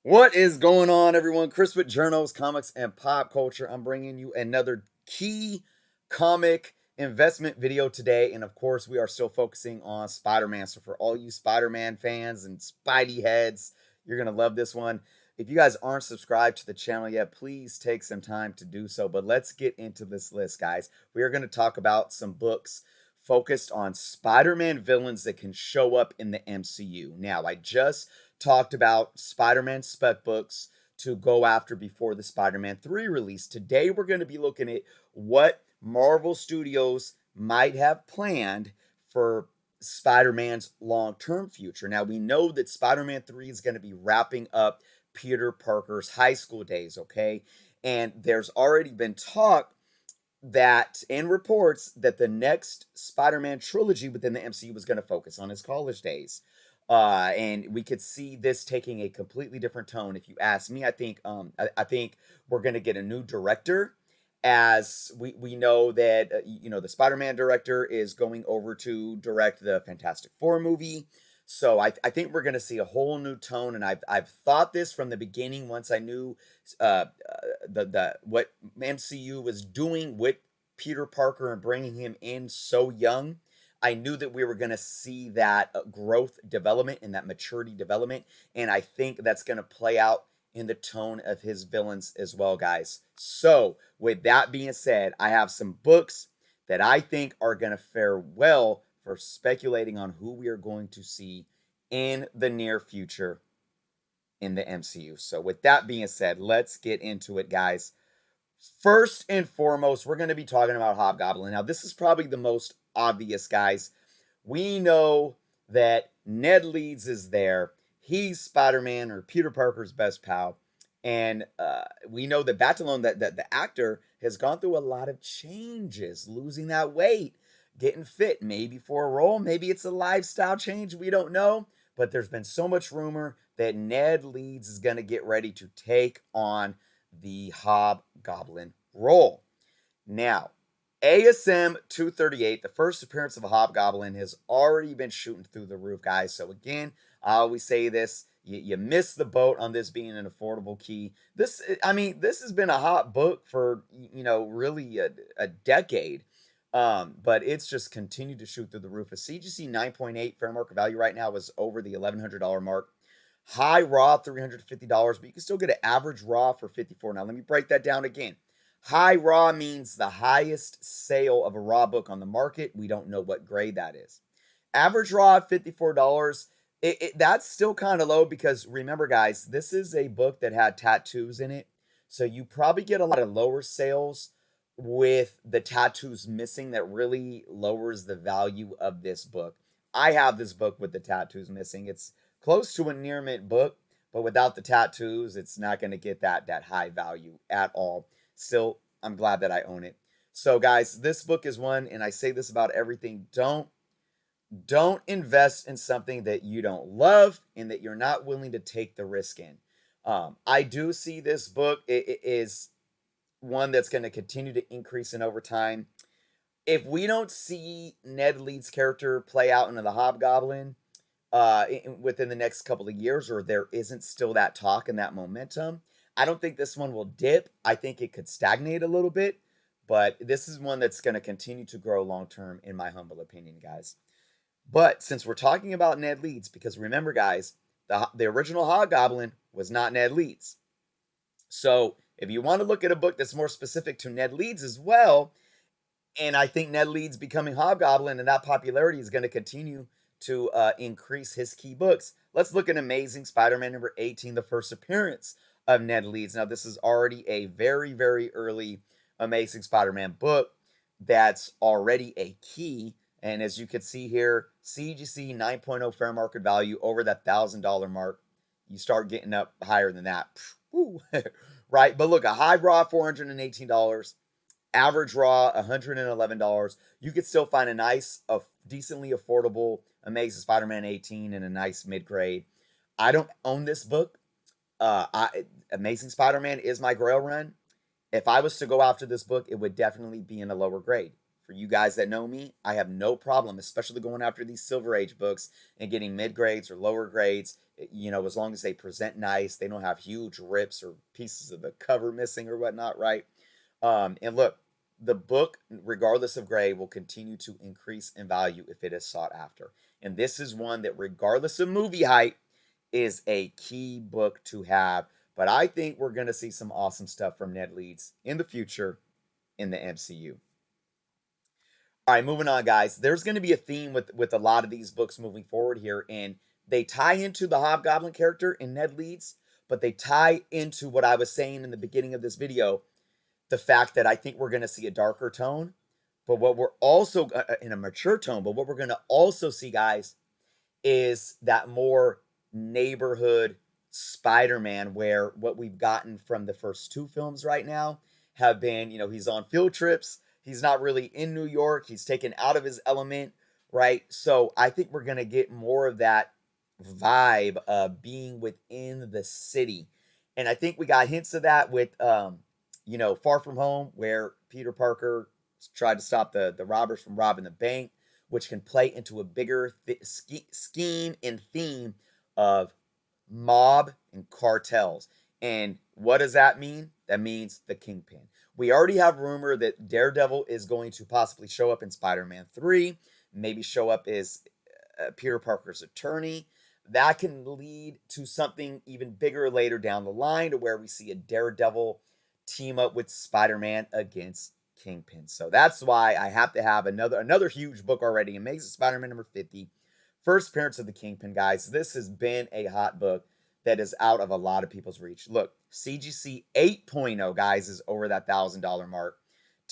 What is going on, everyone? Chris with Journals, Comics, and Pop Culture. I'm bringing you another key comic investment video today. And of course, we are still focusing on Spider Man. So, for all you Spider Man fans and Spidey heads, you're going to love this one. If you guys aren't subscribed to the channel yet, please take some time to do so. But let's get into this list, guys. We are going to talk about some books focused on Spider Man villains that can show up in the MCU. Now, I just talked about Spider-Man spec books to go after before the Spider-Man 3 release. Today we're going to be looking at what Marvel Studios might have planned for Spider-Man's long-term future. Now we know that Spider-Man 3 is going to be wrapping up Peter Parker's high school days, okay? And there's already been talk that and reports that the next Spider-Man trilogy within the MCU was going to focus on his college days. And we could see this taking a completely different tone. If you ask me, I think we're going to get a new director, as we know that the Spider-Man director is going over to direct the Fantastic Four movie. So I think we're going to see a whole new tone, and I've thought this from the beginning. Once I knew the what MCU was doing with Peter Parker and bringing him in so young, I knew that we were going to see that growth development and that maturity development. And I think that's going to play out in the tone of his villains as well, guys. So, with that being said, I have some books that I think are going to fare well for speculating on who we are going to see in the near future in the MCU. So, with that being said, let's get into it, guys. First and foremost, we're going to be talking about Hobgoblin. Now, this is probably the most obvious, guys. We know that Ned Leeds is there. He's Spider-Man or Peter Parker's best pal. And we know that Batalon, that the actor, has gone through a lot of changes, losing that weight, getting fit, maybe for a role, maybe it's a lifestyle change, we don't know. But there's been so much rumor that Ned Leeds is going to get ready to take on the Hobgoblin role. Now, ASM 238, the first appearance of a Hobgoblin, has already been shooting through the roof, guys. So again, I always say this: you missed the boat on this being an affordable key. This has been a hot book for really a decade. But it's just continued to shoot through the roof. A CGC 9.8 fair market value right now is over the $1,100 mark. High raw $350, but you can still get an average raw for $54. Now let me break that down again. High raw means the highest sale of a raw book on the market. We don't know what grade that is. Average raw $54. That's still kind of low because remember, guys, this is a book that had tattoos in it. So you probably get a lot of lower sales with the tattoos missing. That really lowers the value of this book. I have this book with the tattoos missing. It's close to a near mint book, but without the tattoos, it's not going to get that high value at all. Still, I'm glad that I own it. So, guys, this book is one, and I say this about everything: don't invest in something that you don't love and that you're not willing to take the risk in. I do see this book it is one that's going to continue to increase in over time. If we don't see Ned Leeds' character play out into the Hobgoblin within the next couple of years, or there isn't still that talk and that momentum, I don't think this one will dip. I think it could stagnate a little bit, but this is one that's going to continue to grow long term, in my humble opinion, guys. But since we're talking about Ned Leeds, because remember, guys, the original Hobgoblin was not Ned Leeds. So if you want to look at a book that's more specific to Ned Leeds as well, and I think Ned Leeds becoming Hobgoblin and that popularity is going to continue to increase his key books. Let's look at Amazing Spider-Man number 18, the first appearance of Ned Leeds. Now, this is already a very, very early Amazing Spider-Man book that's already a key. And as you can see here, CGC 9.0 fair market value over that $1,000 mark. You start getting up higher than that. Right? But look, a high raw $418. Average raw $111. You could still find a nice, decently affordable Amazing Spider-Man 18 in a nice mid-grade. I don't own this book. Amazing Spider-Man is my grail run. If I was to go after this book, it would definitely be in a lower grade For you guys that know me, I have no problem, especially going after these Silver Age books and getting mid grades or lower grades. As long as they present nice, they don't have huge rips or pieces of the cover missing or whatnot, right? And look, the book, regardless of grade, will continue to increase in value if it is sought after. And this is one that, regardless of movie hype, is a key book to have. But I think we're going to see some awesome stuff from Ned Leeds in the future in the MCU. All right, moving on, guys. There's going to be a theme with a lot of these books moving forward here, and they tie into the Hobgoblin character in Ned Leeds, but they tie into what I was saying in the beginning of this video, the fact that I think we're going to see a darker tone, but what we're also in a mature tone, but what we're going to also see, guys, is that more neighborhood Spider-Man, where what we've gotten from the first two films right now have been, he's on field trips. He's not really in New York. He's taken out of his element, right? So I think we're going to get more of that vibe of being within the city. And I think we got hints of that with, Far From Home, where Peter Parker tried to stop the robbers from robbing the bank, which can play into a bigger scheme and theme of mob and cartels. And what does that mean? That means the Kingpin. We already have rumor that Daredevil is going to possibly show up in Spider-Man 3, maybe show up as Peter Parker's attorney. That can lead to something even bigger later down the line, to where we see a Daredevil team up with Spider-Man against Kingpin. So that's why I have to have another huge book already. Amazing Spider-Man number 50. First appearance of the Kingpin, guys. This has been a hot book that is out of a lot of people's reach. Look, CGC 8.0, guys, is over that $1,000 mark.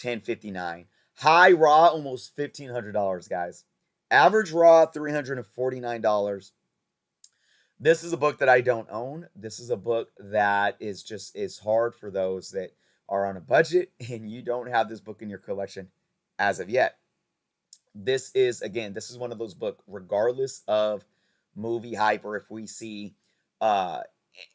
1059. High raw, almost $1,500, guys. Average raw, $349. This is a book that I don't own. This is a book that is hard for those that are on a budget and you don't have this book in your collection as of yet. This is one of those books, regardless of movie hype, or if we see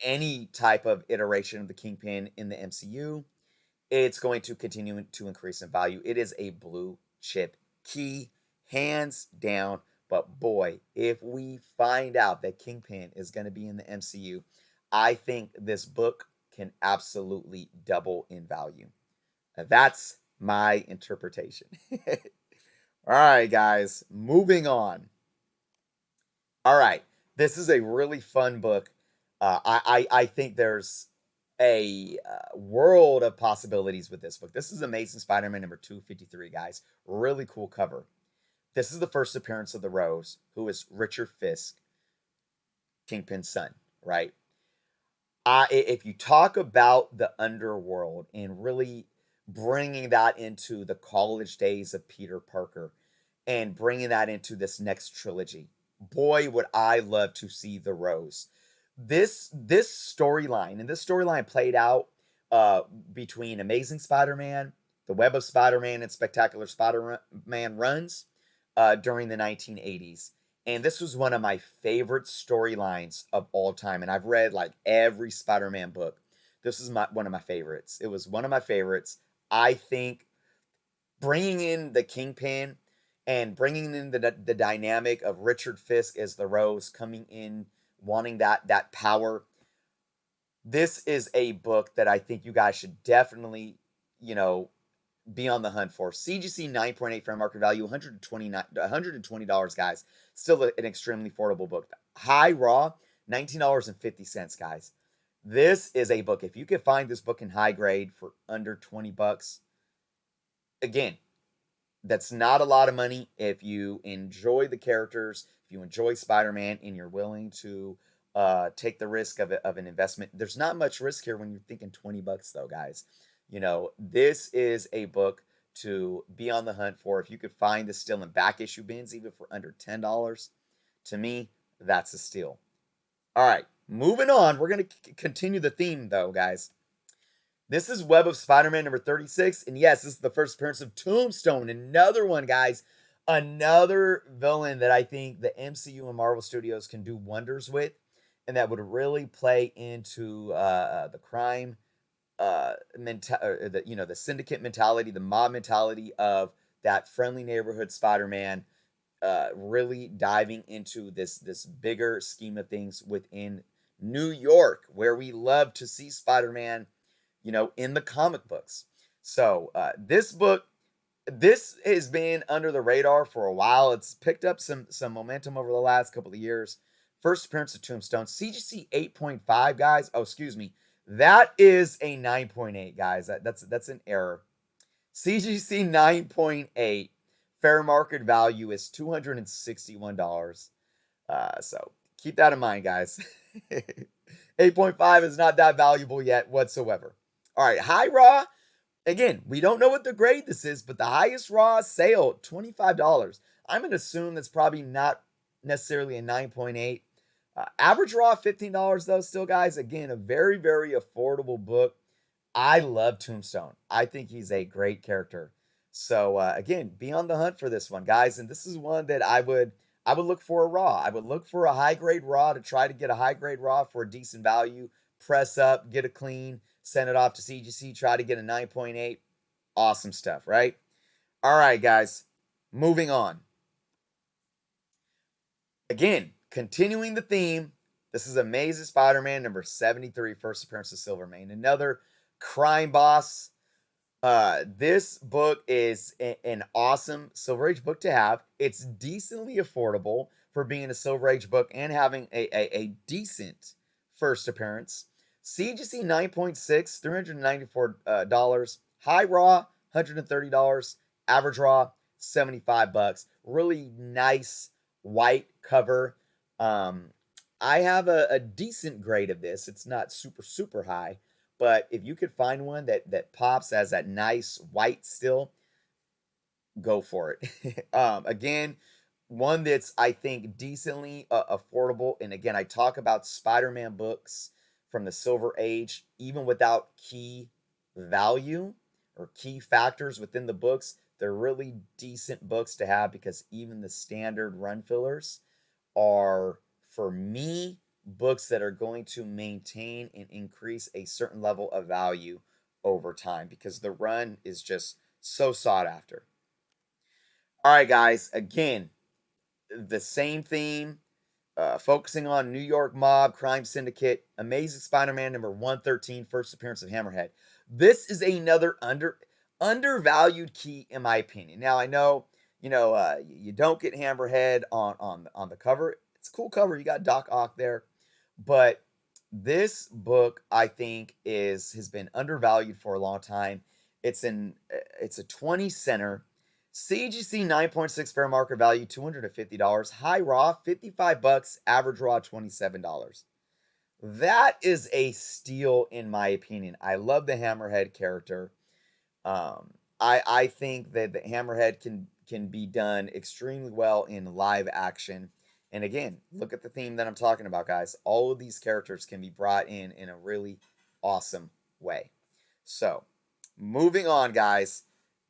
any type of iteration of the Kingpin in the MCU, it's going to continue to increase in value. It is a blue chip key, hands down. But boy, if we find out that Kingpin is going to be in the MCU, I think this book can absolutely double in value. That's my interpretation. All right, guys, moving on. All right, this is a really fun book. I think there's a world of possibilities with this book. This is Amazing Spider-Man number 253, guys. Really cool cover. This is the first appearance of the Rose, who is Richard Fisk, Kingpin's son, right? If you talk about the underworld and really bringing that into the college days of Peter Parker and bringing that into this next trilogy, boy, would I love to see the Rose. This storyline played out between Amazing Spider-Man, the Web of Spider-Man, and Spectacular Spider-Man runs during the 1980s. And this was one of my favorite storylines of all time. And I've read like every Spider-Man book. This is one of my favorites. It was one of my favorites. I think bringing in the Kingpin and bringing in the dynamic of Richard Fisk as the Rose, coming in wanting that power. This is a book that I think you guys should definitely, be on the hunt for. CGC 9.8 fair market value, $120, guys. Still an extremely affordable book. High raw, $19.50, guys. This is a book. If you can find this book in high grade for under $20, again, that's not a lot of money. If you enjoy the characters, if you enjoy Spider-Man, and you're willing to take the risk of an investment, there's not much risk here when you're thinking $20, though, guys. This is a book to be on the hunt for. If you could find this still in back issue bins, even for under $10, to me, that's a steal. All right, moving on. We're going to continue the theme, though, guys. This is Web of Spider-Man number 36. And yes, this is the first appearance of Tombstone. Another one, guys. Another villain that I think the MCU and Marvel Studios can do wonders with. And that would really play into the crime the syndicate mentality, the mob mentality of that friendly neighborhood Spider-Man, really diving into this bigger scheme of things within New York, where we love to see Spider-Man, in the comic books. So this has been under the radar for a while. It's picked up some momentum over the last couple of years. First appearance of Tombstone, CGC 8.5, guys. Oh, excuse me. That is a 9.8, guys. That's an error. CGC 9.8. Fair market value is $261. So keep that in mind, guys. 8.5 is not that valuable yet whatsoever. All right, high raw. Again, we don't know what the grade this is, but the highest raw sale, $25. I'm going to assume that's probably not necessarily a 9.8. Average raw, $15 though, still, guys. Again, a very, very affordable book. I love Tombstone. I think he's a great character. So again, be on the hunt for this one, guys. And this is one that I would look for a raw. I would look for a high grade raw to try to get a high grade raw for a decent value. Press up, get a clean, send it off to CGC, try to get a 9.8. Awesome stuff, right? All right, guys. Moving on. Again, continuing the theme. This is Amazing Spider-Man number 73, first appearance of Silvermane. Another crime boss. This book is an awesome Silver Age book to have. It's decently affordable for being a Silver Age book and having a decent first appearance. CGC 9.6, $394. High raw, $130. Average raw, $75. Really nice white cover. I have a decent grade of this. It's not super, super high. But if you could find one that pops as that nice white still, go for it. Again, one that's, I think, decently affordable. And again, I talk about Spider-Man books from the Silver Age, even without key value or key factors within the books. They're really decent books to have because even the standard run fillers are, for me, books that are going to maintain and increase a certain level of value over time because the run is just so sought after. All right, guys, again, the same theme, focusing on New York mob, crime syndicate, Amazing Spider-Man number 113, first appearance of Hammerhead. This is another undervalued key, in my opinion. Now, I know, you don't get Hammerhead on the cover. It's a cool cover. You got Doc Ock there. But this book, I think, has been undervalued for a long time. It's a 20 center. CGC 9.6 fair market value, $250. High raw, $55. Average raw, $27. That is a steal, in my opinion. I love the Hammerhead character. I think that the Hammerhead can be done extremely well in live action. And again, look at the theme that I'm talking about, guys. All of these characters can be brought in a really awesome way. So, moving on, guys.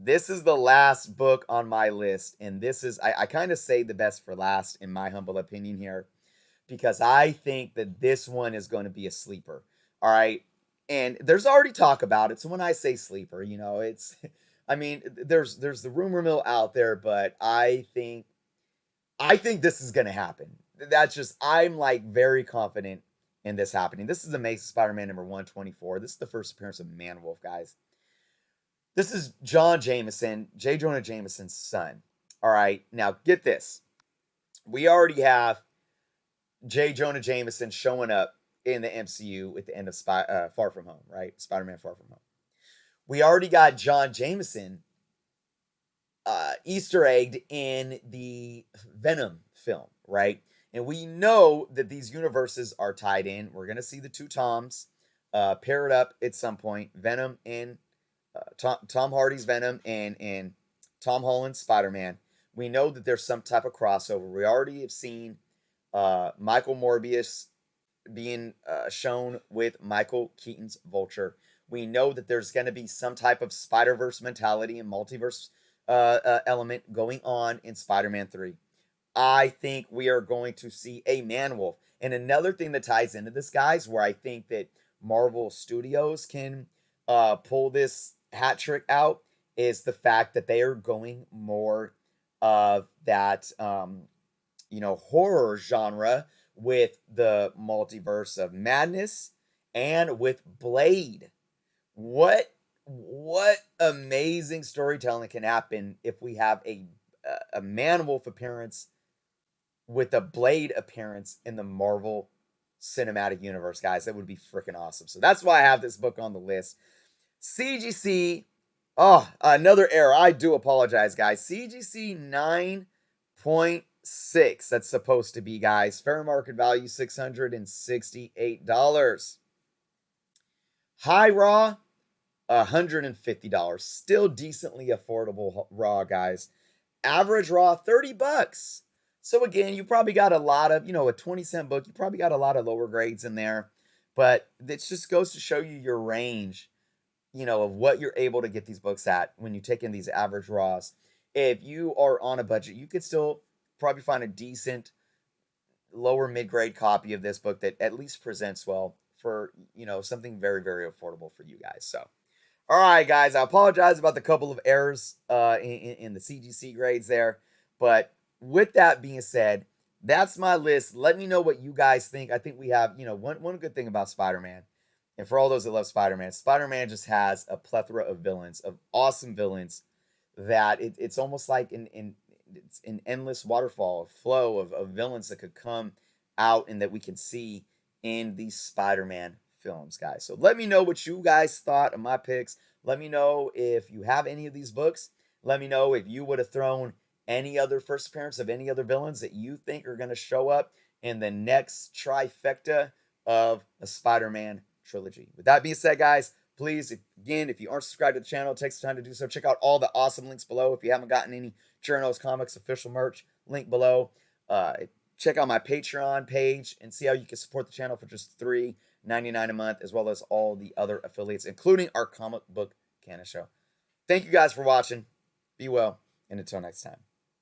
This is the last book on my list. And this is, I kind of saved the best for last, in my humble opinion here, because I think that this one is going to be a sleeper. All right. And there's already talk about it. So when I say sleeper, it's, I mean, there's the rumor mill out there, but I think this is going to happen. That's just, I'm like very confident in this happening. This is Amazing Spider-Man number 124. This is the first appearance of Man-Wolf, guys. This is John Jameson, J. Jonah Jameson's son. All right, now get this. We already have J. Jonah Jameson showing up in the MCU at the end of Far From Home, right? Spider-Man Far From Home. We already got John Jameson Easter egged in the Venom film, right? And we know that these universes are tied in. We're going to see the two Toms paired up at some point. Venom and Tom Hardy's Venom and Tom Holland's Spider-Man. We know that there's some type of crossover. We already have seen Michael Morbius being shown with Michael Keaton's Vulture. We know that there's going to be some type of Spider-Verse mentality and multiverse element going on in Spider-Man 3. I think we are going to see a Man-Wolf. And another thing that ties into this, guys, where I think that Marvel Studios can pull this hat trick out, is the fact that they are going more of that, horror genre with the multiverse of madness and with Blade. What amazing storytelling can happen if we have a Man Wolf appearance with a Blade appearance in the Marvel Cinematic Universe, guys? That would be freaking awesome. So that's why I have this book on the list. CGC, oh, another error. I do apologize, guys. CGC 9.6. That's supposed to be, guys. Fair market value $668. High raw, $150. Still decently affordable raw, guys. Average raw, $30. So again, you probably got a lot of, a 20-cent book, you probably got a lot of lower grades in there. But it just goes to show you your range, of what you're able to get these books at when you take in these average raws. If you are on a budget, you could still probably find a decent lower mid-grade copy of this book that at least presents well for, something very, very affordable for you guys. So, all right, guys, I apologize about the couple of errors in the CGC grades there. But with that being said, that's my list. Let me know what you guys think. I think we have, one good thing about Spider-Man. And for all those that love Spider-Man, Spider-Man just has a plethora of villains, of awesome villains, that it's almost like it's an endless waterfall, a flow of villains that could come out and that we can see in these Spider-Man films, guys. So let me know what you guys thought of my picks. Let me know if you have any of these books. Let me know if you would have thrown any other first appearance of any other villains that you think are going to show up in the next trifecta of a Spider-Man trilogy. With that being said, guys, please, if you aren't subscribed to the channel, it takes time to do so. Check out all the awesome links below. If you haven't gotten any Journos Comics official merch, link below. Check out my Patreon page and see how you can support the channel for just $3.99 a month, as well as all the other affiliates, including our comic book Canna show. Thank you guys for watching. Be well, and until next time.